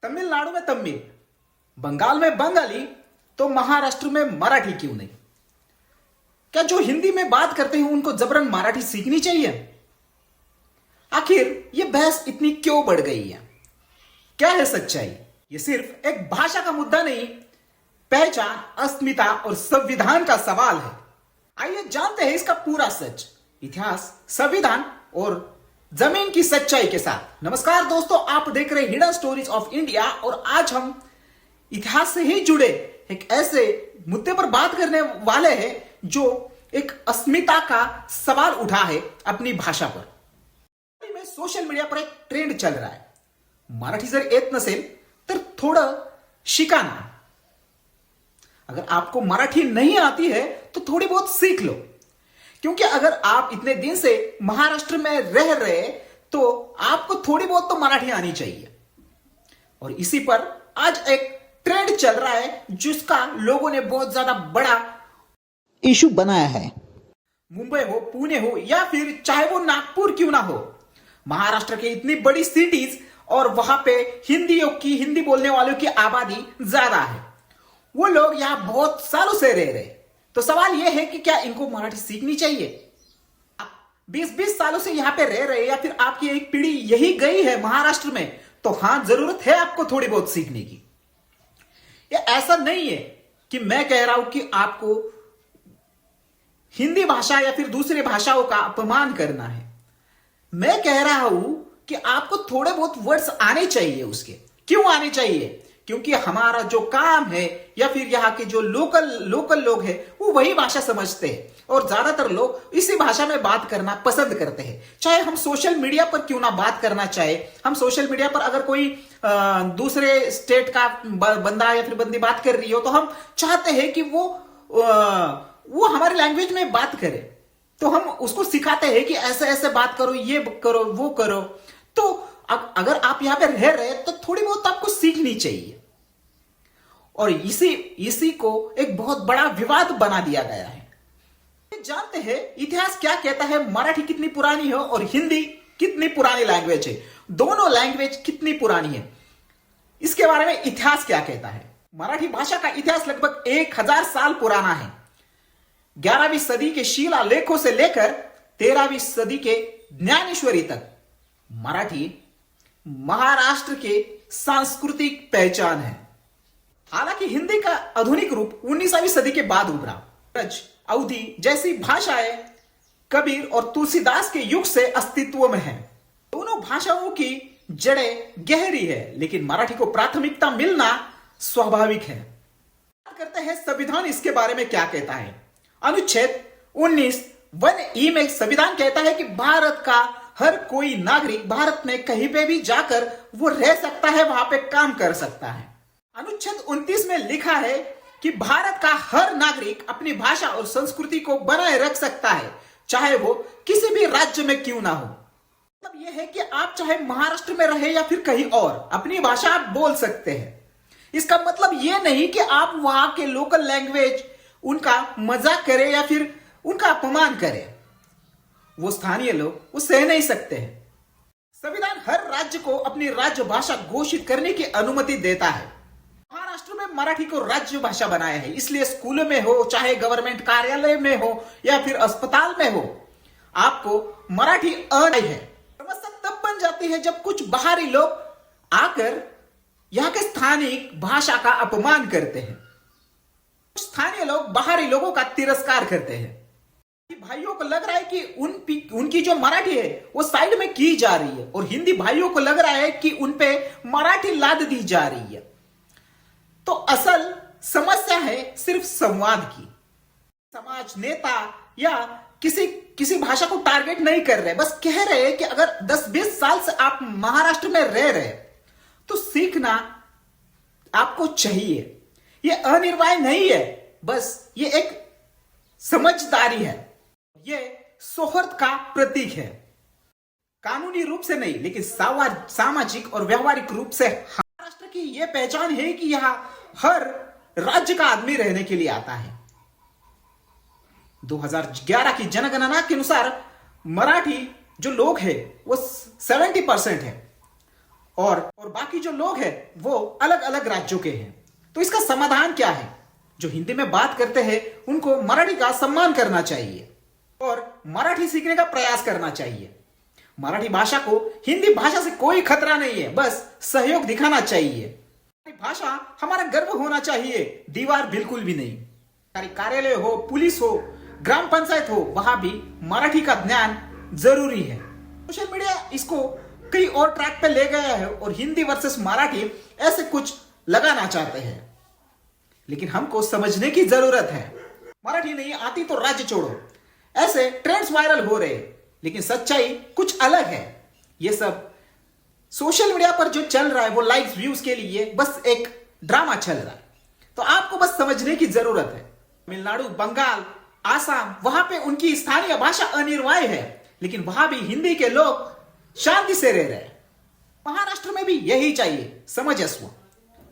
तमिलनाडु में तमिल, बंगाल में बंगाली, तो महाराष्ट्र में मराठी क्यों नहीं? क्या जो हिंदी में बात करते हैं उनको जबरन मराठी सीखनी चाहिए? आखिर यह बहस इतनी क्यों बढ़ गई है? क्या है सच्चाई? यह सिर्फ एक भाषा का मुद्दा नहीं, पहचान, अस्मिता और संविधान का सवाल है। आइए जानते हैं इसका पूरा सच, इतिहास, संविधान और जमीन की सच्चाई के साथ। नमस्कार दोस्तों, आप देख रहे हिडन स्टोरीज ऑफ इंडिया और आज हम इतिहास से ही जुड़े एक ऐसे मुद्दे पर बात करने वाले हैं जो एक अस्मिता का सवाल उठा है अपनी भाषा पर। में सोशल मीडिया पर एक ट्रेंड चल रहा है, मराठी जर येत नसेल तर थोडं शिका ना। अगर आपको मराठी नहीं आती है तो थोड़ी बहुत सीख लो, क्योंकि अगर आप इतने दिन से महाराष्ट्र में रह रहे तो आपको थोड़ी बहुत तो मराठी आनी चाहिए। और इसी पर आज एक ट्रेंड चल रहा है जिसका लोगों ने बहुत ज्यादा बड़ा इशू बनाया है। मुंबई हो, पुणे हो या फिर चाहे वो नागपुर क्यों ना हो, महाराष्ट्र की इतनी बड़ी सिटीज और वहां पे हिंदी बोलने वालों की आबादी ज्यादा है। वो लोग यहां बहुत सालों से रह रहे, तो सवाल यह है कि क्या इनको मराठी सीखनी चाहिए? 20-20 सालों से यहां पे रह रहे या फिर आपकी एक पीढ़ी यही गई है महाराष्ट्र में, तो हां जरूरत है आपको थोड़ी बहुत सीखने की। ये ऐसा नहीं है कि मैं कह रहा हूं कि आपको हिंदी भाषा या फिर दूसरी भाषाओं का अपमान करना है। मैं कह रहा हूं कि आपको थोड़े बहुत वर्ड्स आने चाहिए। उसके क्यों आने चाहिए? क्योंकि हमारा जो काम है या फिर यहाँ के जो लोकल लोग हैं वो वही भाषा समझते हैं और ज्यादातर लोग इसी भाषा में बात करना पसंद करते हैं। चाहे हम सोशल मीडिया पर क्यों ना बात करना चाहे, हम सोशल मीडिया पर अगर कोई दूसरे स्टेट का बंदा या फिर बंदी बात कर रही हो तो हम चाहते हैं कि वो हमारी लैंग्वेज में बात करे, तो हम उसको सिखाते हैं कि ऐसे ऐसे बात करो, ये करो, वो करो। तो अगर आप यहां पे रह रहे तो थोड़ी बहुत आपको सीखनी चाहिए। और इसी को एक बहुत बड़ा विवाद बना दिया गया है। जानते हैं इतिहास क्या कहता है, मराठी कितनी पुरानी है और हिंदी कितनी पुरानी लैंग्वेज है, दोनों लैंग्वेज कितनी पुरानी है, इसके बारे में इतिहास क्या कहता है। मराठी भाषा का इतिहास लगभग 1000 साल पुराना है। 11वीं सदी के शिलालेखों से लेकर 13वीं सदी के ज्ञानेश्वरी तक मराठी महाराष्ट्र के सांस्कृतिक पहचान है। हालांकि हिंदी का आधुनिक रूप 19वीं सदी के बाद उभरा। ब्रज, अवधी जैसी भाषाएं कबीर और तुलसीदास के युग से अस्तित्व में हैं। दोनों भाषाओं की जड़ें गहरी है, लेकिन मराठी को प्राथमिकता मिलना स्वाभाविक है। बात करते हैं संविधान इसके बारे में क्या कहता है। अनुच्छेद 19(1)(e) में संविधान कहता है कि भारत का हर कोई नागरिक भारत में कहीं पे भी जाकर वो रह सकता है, वहां पे काम कर सकता है। अनुच्छेद 29 में लिखा है कि भारत का हर नागरिक अपनी भाषा और संस्कृति को बनाए रख सकता है, चाहे वो किसी भी राज्य में क्यों ना हो। मतलब यह है कि आप चाहे महाराष्ट्र में रहे या फिर कहीं और, अपनी भाषा आप बोल सकते हैं। इसका मतलब यह नहीं कि आप वहां के लोकल लैंग्वेज उनका मजाक करें या फिर उनका अपमान करें। वो स्थानीय लोग वो सह नहीं सकते हैं। संविधान हर राज्य को अपनी राज्य भाषा घोषित करने की अनुमति देता है। महाराष्ट्र में मराठी को राज्य भाषा बनाया है, इसलिए स्कूलों में हो, चाहे गवर्नमेंट कार्यालय में हो या फिर अस्पताल में हो, आपको मराठी आनी है। समस्या तब बन जाती है जब कुछ बाहरी लोग आकर यहाँ के स्थानिक भाषा का अपमान करते हैं। स्थानीय लोग बाहरी लोगों का तिरस्कार करते हैं। भाइयों को लग रहा है कि उनकी जो मराठी है वो साइड में की जा रही है और हिंदी भाइयों को लग रहा है कि उनपे मराठी लाद दी जा रही है। तो असल समस्या है सिर्फ संवाद की। समाज नेता या किसी भाषा को टारगेट नहीं कर रहे, बस कह रहे हैं कि अगर 10-20 साल से आप महाराष्ट्र में रह रहे तो सीखना आपको चाहिए। यह अनिवार्य नहीं है, बस ये एक समझदारी है, ये सौहार्द का प्रतीक है। कानूनी रूप से नहीं, लेकिन सामाजिक और व्यवहारिक रूप से महाराष्ट्र की यह पहचान है कि यहां हर राज्य का आदमी रहने के लिए आता है। 2011 की जनगणना के अनुसार मराठी जो लोग हैं वो 70% है और बाकी जो लोग हैं वो अलग अलग राज्यों के हैं। तो इसका समाधान क्या है? जो हिंदी में बात करते हैं उनको मराठी का सम्मान करना चाहिए और मराठी सीखने का प्रयास करना चाहिए। मराठी भाषा को हिंदी भाषा से कोई खतरा नहीं है, बस सहयोग दिखाना चाहिए। मराठी भाषा हमारा गर्व होना चाहिए, दीवार बिल्कुल भी नहीं। कार्यालय हो, पुलिस हो, ग्राम पंचायत हो, वहां भी मराठी का ज्ञान जरूरी है। सोशल मीडिया इसको कई और ट्रैक पे ले गया है और हिंदी वर्सेस मराठी ऐसे कुछ लगाना चाहते हैं, लेकिन हमको समझने की जरूरत है। मराठी नहीं आती तो राज्य छोड़ो, ऐसे ट्रेंड्स वायरल हो रहे, लेकिन सच्चाई कुछ अलग है। ये सब सोशल मीडिया पर जो चल रहा है वो लाइक्स व्यूज के लिए बस एक ड्रामा चल रहा है। तो आपको बस समझने की जरूरत है। तमिलनाडु, बंगाल, आसाम, वहां पे उनकी स्थानीय भाषा अनिवार्य है, लेकिन वहां भी हिंदी के लोग शांति से रह रहे। महाराष्ट्र में भी यही चाहिए, समंजस्य,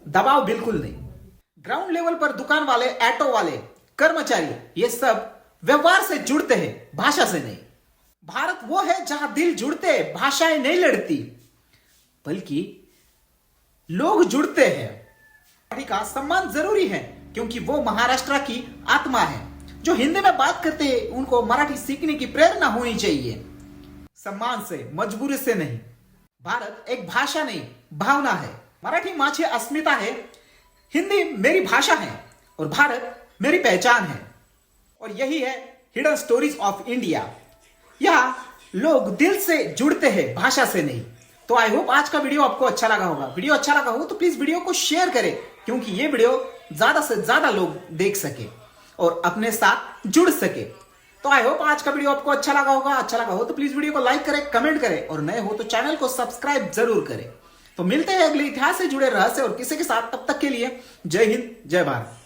दबाव बिल्कुल नहीं। ग्राउंड लेवल पर दुकान वाले, ऑटो वाले, कर्मचारी, ये सब व्यवहार से जुड़ते हैं, भाषा से नहीं। भारत वो है जहां दिल जुड़ते हैं, भाषाएं नहीं लड़ती, बल्कि लोग जुड़ते हैं। मराठी का सम्मान जरूरी है क्योंकि वो महाराष्ट्र की आत्मा है। जो हिंदी में बात करते हैं उनको मराठी सीखने की प्रेरणा होनी चाहिए, सम्मान से, मजबूरी से नहीं। भारत एक भाषा नहीं, भावना है। मराठी माझी अस्मिता है, हिंदी मेरी भाषा है और भारत मेरी पहचान है। और यही है हिडन स्टोरीज ऑफ इंडिया। यहां लोग दिल से जुड़ते हैं, भाषा से नहीं। तो आई होप आज का वीडियो आपको अच्छा लगा होगा। वीडियो अच्छा लगा हो तो प्लीज वीडियो को शेयर करें, क्योंकि ये वीडियो ज्यादा से ज्यादा लोग देख सके और अपने साथ जुड़ सके। तो आई होप आज का वीडियो आपको अच्छा लगा होगा। अच्छा लगा हो तो प्लीज वीडियो को लाइक करें, कमेंट करें और नए हो तो चैनल को सब्सक्राइब जरूर करें। तो मिलते हैं अगले इतिहास से जुड़े रहस्य और किसी के साथ। तब तक के लिए जय हिंद, जय भारत।